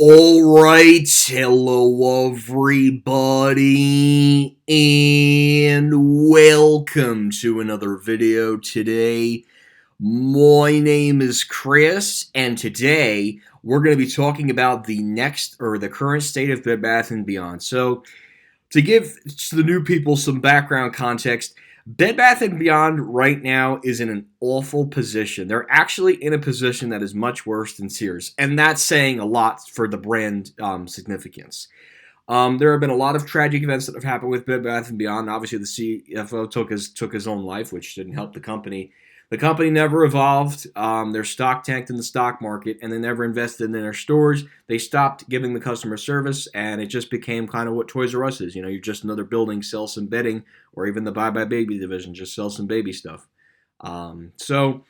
Alright, hello everybody, and welcome to another video today. My name is Chris, and today we're going to be talking about the current state of Bed Bath & Beyond. So, to give the new people some background context, Bed Bath & Beyond right now is in an awful position. They're actually in a position that is much worse than Sears, and that's saying a lot for the brand significance. There have been a lot of tragic events that have happened with Bed Bath & Beyond. Obviously, the CFO took his own life, which didn't help the company. The company never evolved. Their stock tanked in the stock market, and they never invested in their stores. They stopped giving the customer service, and it just became kind of what Toys R Us is. You know, you're just another building, sell some bedding, or even the Buy Buy Baby division, just sell some baby stuff. So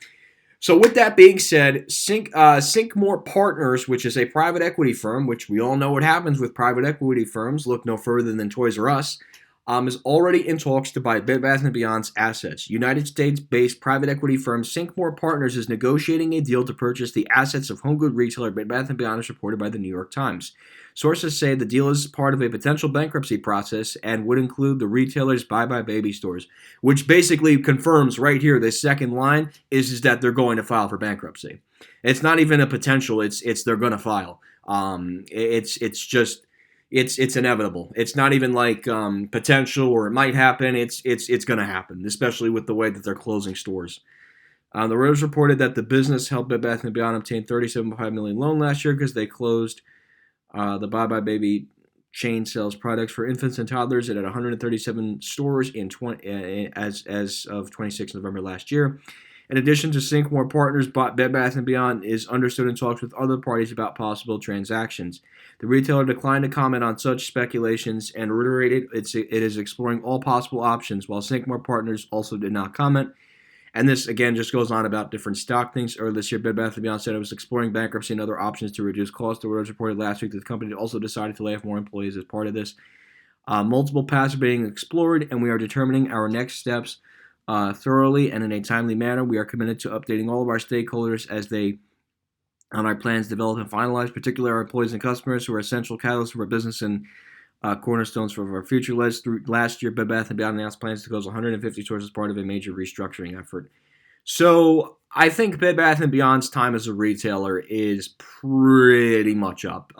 with that being said, Sycamore Partners, which is a private equity firm, which we all know what happens with private equity firms, look no further than Toys R Us, is already in talks to buy Bed Bath & Beyond's assets. United States-based private equity firm Sycamore Partners is negotiating a deal to purchase the assets of home good retailer Bed Bath & Beyond, as reported by the New York Times. Sources say the deal is part of a potential bankruptcy process and would include the retailer's Buy Buy Baby stores, which basically confirms right here, this second line, is that they're going to file for bankruptcy. It's not even a potential, it's they're going to file. It's inevitable. It's not even like potential or it might happen. It's going to happen, especially with the way that they're closing stores. The Reuters reported that the business helped Bed Bath & Beyond obtain $37.5 million loan last year because they closed the Buy Buy Baby chain sells products for infants and toddlers. It had 137 stores as of 26 November last year. In addition to Sycamore Partners, Bed Bath & Beyond is understood in talks with other parties about possible transactions. The retailer declined to comment on such speculations and reiterated it is exploring all possible options, while Sycamore Partners also did not comment. And this, again, just goes on about different stock things. Earlier this year, Bed Bath & Beyond said it was exploring bankruptcy and other options to reduce costs. The Reuters reported last week that the company also decided to lay off more employees as part of this. Multiple paths are being explored, and we are determining our next steps thoroughly and in a timely manner. We are committed to updating all of our stakeholders as they on our plans develop and finalize, particularly our employees and customers who are essential catalysts for our business and cornerstones for our future. Last year, Bed Bath & Beyond announced plans to close 150 stores as part of a major restructuring effort. So I think Bed Bath & Beyond's time as a retailer is pretty much up.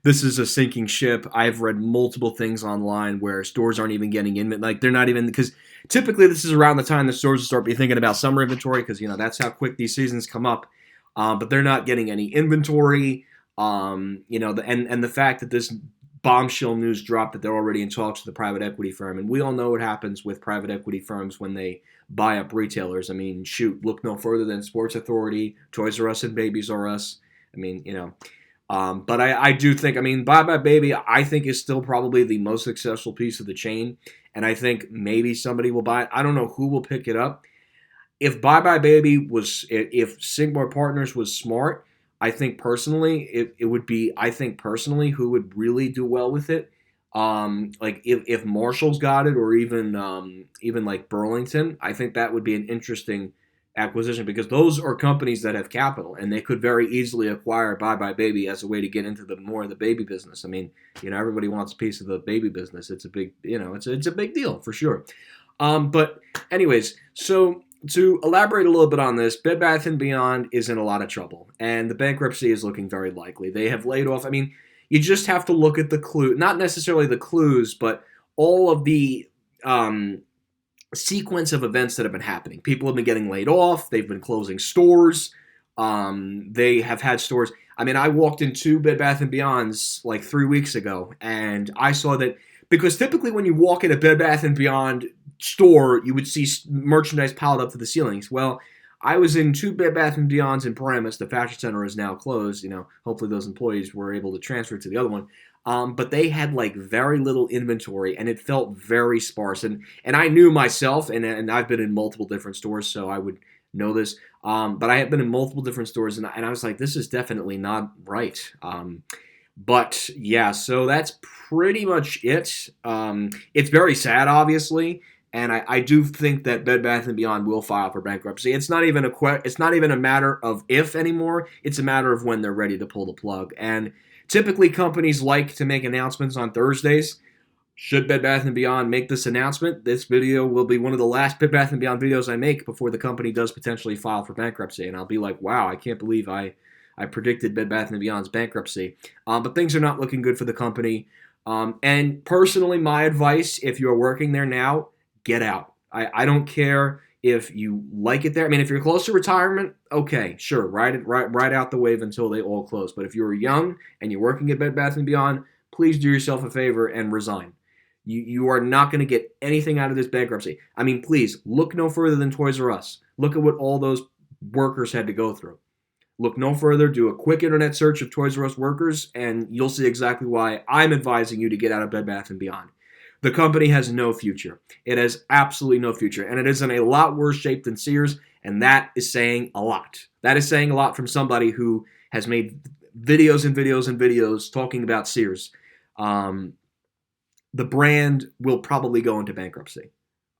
This is a sinking ship. I've read multiple things online where stores aren't even getting in. Like, they're not even, because typically this is around the time the stores will start be thinking about summer inventory, because, you know, that's how quick these seasons come up. But they're not getting any inventory. And the fact that this bombshell news dropped that they're already in talks with the private equity firm, and we all know what happens with private equity firms when they buy up retailers. I mean, shoot, look no further than Sports Authority, Toys R Us, and Babies R Us. I mean, you know. But I do think, I mean, Buy Buy Baby, I think, is still probably the most successful piece of the chain, and I think maybe somebody will buy it. I don't know who will pick it up. If Buy Buy Baby if Sycamore Partners was smart, I think personally, it would be, I think personally, who would really do well with it. Like if Marshall's got it, or even like Burlington, I think that would be an interesting acquisition, because those are companies that have capital, and they could very easily acquire Buy Buy Baby as a way to get into more of the baby business. I mean, you know, everybody wants a piece of the baby business. It's a big, you know, it's a big deal for sure. But anyways, so to elaborate a little bit on this, Bed Bath & Beyond is in a lot of trouble, and the bankruptcy is looking very likely. They have laid off, I mean, you just have to look at the clue, not necessarily the clues, but all of the sequence of events that have been happening. People have been getting laid off. They've been closing stores. They have had stores. I mean, I walked into Bed Bath & Beyond's like 3 weeks ago, and I saw that, because typically when you walk in a Bed Bath & Beyond store, you would see merchandise piled up to the ceilings. Well, I was in 2 Bed Bath & Beyonds in Paramus. The fashion center is now closed. You know, hopefully those employees were able to transfer to the other one. But they had like very little inventory, and it felt very sparse. And I knew myself, and I've been in multiple different stores, so I would know this. But I have been in multiple different stores, and I was like, this is definitely not right. But yeah, so that's pretty much it. It's very sad, obviously, And I do think that Bed Bath & Beyond will file for bankruptcy. It's not even a matter of if anymore. It's a matter of when they're ready to pull the plug. And typically companies like to make announcements on Thursdays. Should Bed Bath & Beyond make this announcement, this video will be one of the last Bed Bath & Beyond videos I make before the company does potentially file for bankruptcy. And I'll be like, wow, I can't believe I predicted Bed Bath & Beyond's bankruptcy. But things are not looking good for the company. And personally, my advice, if you're working there now, get out. I don't care if you like it there. I mean, if you're close to retirement, okay, sure, ride out the wave until they all close. But if you're young and you're working at Bed Bath & Beyond, please do yourself a favor and resign. You are not going to get anything out of this bankruptcy. I mean, please, look no further than Toys R Us. Look at what all those workers had to go through. Look no further. Do a quick internet search of Toys R Us workers, and you'll see exactly why I'm advising you to get out of Bed Bath & Beyond. The company has no future. It has absolutely no future, and it is in a lot worse shape than Sears, and that is saying a lot. That is saying a lot from somebody who has made videos and videos and videos talking about Sears. The brand will probably go into bankruptcy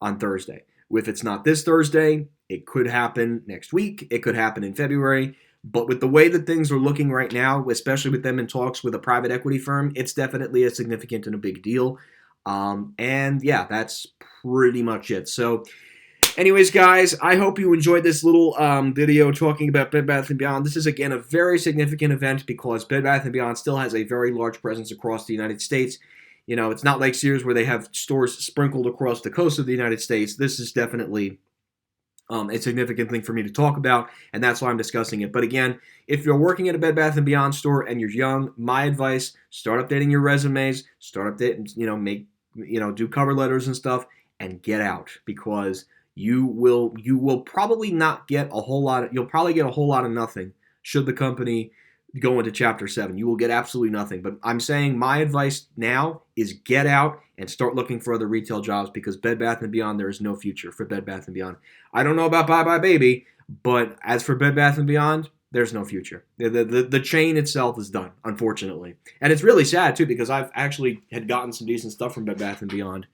on Thursday. If it's not this Thursday, it could happen next week. It could happen in February. But with the way that things are looking right now, especially with them in talks with a private equity firm, it's definitely a significant and a big deal. And yeah, that's pretty much it. So anyways, guys, I hope you enjoyed this little video talking about Bed Bath & Beyond. This is, again, a very significant event because Bed Bath & Beyond still has a very large presence across the United States. You know, it's not like Sears where they have stores sprinkled across the coast of the United States. This is definitely a significant thing for me to talk about, and that's why I'm discussing it. But again, if you're working at a Bed Bath & Beyond store and you're young, my advice, start updating your resumes, start updating, do cover letters and stuff, and get out, because you will probably not get a whole lot. You'll probably get a whole lot of nothing should the company go into Chapter 7. You will get absolutely nothing. But I'm saying my advice now is get out and start looking for other retail jobs, because Bed Bath & Beyond, there is no future for Bed Bath & Beyond. I don't know about Bye Bye Baby, but as for Bed Bath & Beyond, there's no future. The chain itself is done, unfortunately. And it's really sad, too, because I've actually had gotten some decent stuff from Bed Bath & Beyond.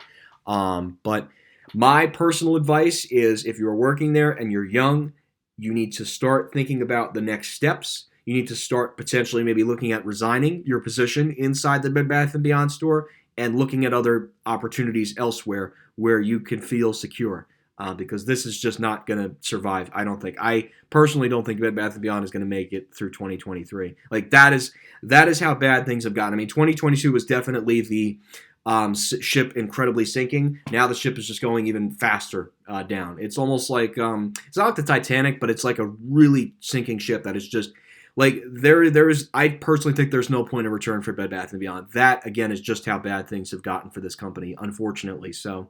But my personal advice is, if you're working there and you're young, you need to start thinking about the next steps. You need to start potentially maybe looking at resigning your position inside the Bed Bath & Beyond store and looking at other opportunities elsewhere where you can feel secure, because this is just not going to survive, I don't think. I personally don't think Bed Bath & Beyond is going to make it through 2023. Like, that is how bad things have gotten. I mean, 2022 was definitely the ship incredibly sinking. Now the ship is just going even faster down. It's almost like, it's not like the Titanic, but it's like a really sinking ship that is just... Like, I personally think there's no point of return for Bed Bath & Beyond. That, again, is just how bad things have gotten for this company, unfortunately. So,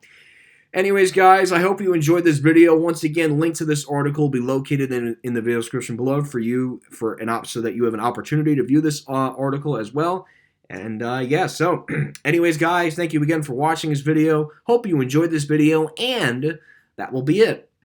anyways, guys, I hope you enjoyed this video. Once again, link to this article will be located in the video description below for you, so that you have an opportunity to view this article as well. And, yeah, so, anyways, guys, thank you again for watching this video. Hope you enjoyed this video, and that will be it.